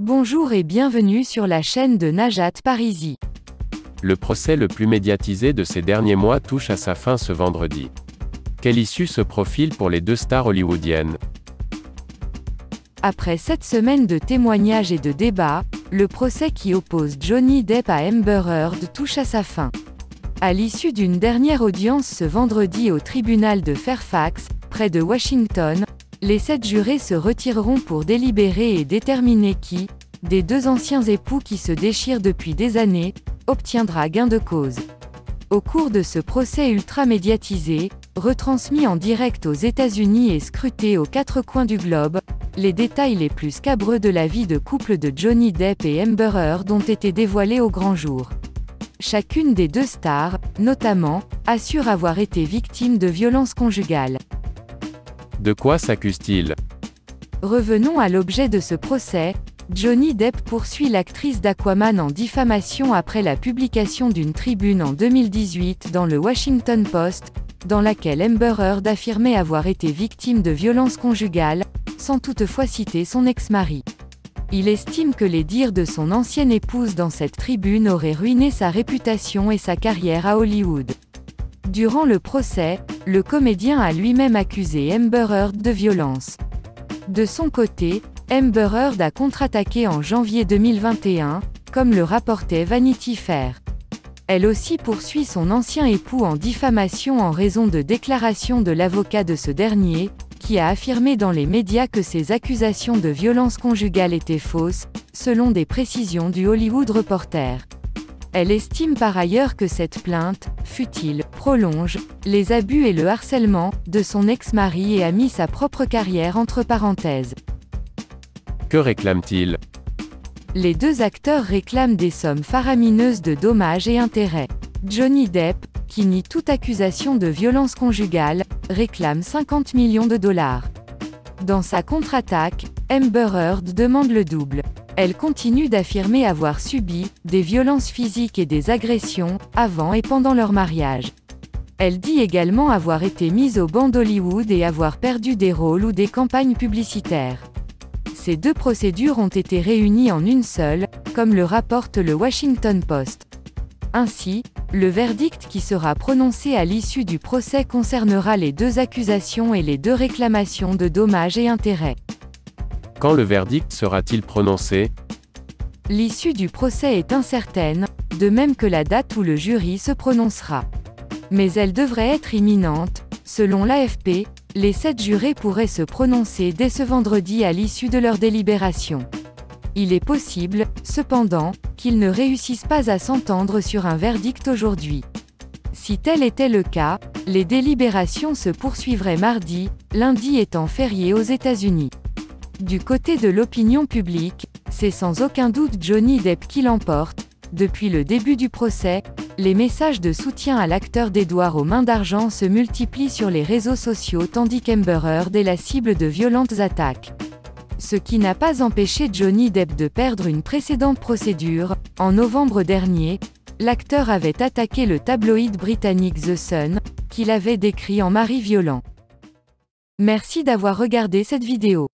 Bonjour et bienvenue sur la chaîne de Najat Parizi. Le procès le plus médiatisé de ces derniers mois touche à sa fin ce vendredi. Quelle issue se profile pour les deux stars hollywoodiennes? Après 7 semaines de témoignages et de débats, le procès qui oppose Johnny Depp à Amber Heard touche à sa fin. À l'issue d'une dernière audience ce vendredi au tribunal de Fairfax, près de Washington, les 7 jurés se retireront pour délibérer et déterminer qui, des deux anciens époux qui se déchirent depuis des années, obtiendra gain de cause. Au cours de ce procès ultra médiatisé, retransmis en direct aux États-Unis et scruté aux 4 coins du globe, les détails les plus scabreux de la vie de couple de Johnny Depp et Amber Heard ont été dévoilés au grand jour. Chacune des deux stars, notamment, assure avoir été victime de violences conjugales. De quoi s'accuse-t-il? Revenons à l'objet de ce procès. Johnny Depp poursuit l'actrice d'Aquaman en diffamation après la publication d'une tribune en 2018 dans le Washington Post, dans laquelle Amber Heard affirmait avoir été victime de violences conjugales, sans toutefois citer son ex-mari. Il estime que les dires de son ancienne épouse dans cette tribune auraient ruiné sa réputation et sa carrière à Hollywood. Durant le procès, le comédien a lui-même accusé Amber Heard de violence. De son côté, Amber Heard a contre-attaqué en janvier 2021, comme le rapportait Vanity Fair. Elle aussi poursuit son ancien époux en diffamation en raison de déclarations de l'avocat de ce dernier, qui a affirmé dans les médias que ses accusations de violence conjugale étaient fausses, selon des précisions du Hollywood Reporter. Elle estime par ailleurs que cette plainte, futile, prolonge les abus et le harcèlement de son ex-mari et a mis sa propre carrière entre parenthèses. Que réclame-t-il? Les deux acteurs réclament des sommes faramineuses de dommages et intérêts. Johnny Depp, qui nie toute accusation de violence conjugale, réclame 50 millions de dollars. Dans sa contre-attaque, Amber Heard demande le double. Elle continue d'affirmer avoir subi des violences physiques et des agressions avant et pendant leur mariage. Elle dit également avoir été mise au ban d'Hollywood et avoir perdu des rôles ou des campagnes publicitaires. Ces deux procédures ont été réunies en une seule, comme le rapporte le Washington Post. Ainsi, le verdict qui sera prononcé à l'issue du procès concernera les deux accusations et les deux réclamations de dommages et intérêts. Quand le verdict sera-t-il prononcé? L'issue du procès est incertaine, de même que la date où le jury se prononcera. Mais elle devrait être imminente. Selon l'AFP, les 7 jurés pourraient se prononcer dès ce vendredi à l'issue de leur délibération. Il est possible, cependant, qu'ils ne réussissent pas à s'entendre sur un verdict aujourd'hui. Si tel était le cas, les délibérations se poursuivraient mardi, lundi étant férié aux États-Unis. Du côté de l'opinion publique, c'est sans aucun doute Johnny Depp qui l'emporte. Depuis le début du procès, les messages de soutien à l'acteur d'Edouard aux mains d'argent se multiplient sur les réseaux sociaux tandis qu'Amber Heard est la cible de violentes attaques. Ce qui n'a pas empêché Johnny Depp de perdre une précédente procédure. En novembre dernier, l'acteur avait attaqué le tabloïd britannique The Sun, qu'il avait décrit en mari violent. Merci d'avoir regardé cette vidéo.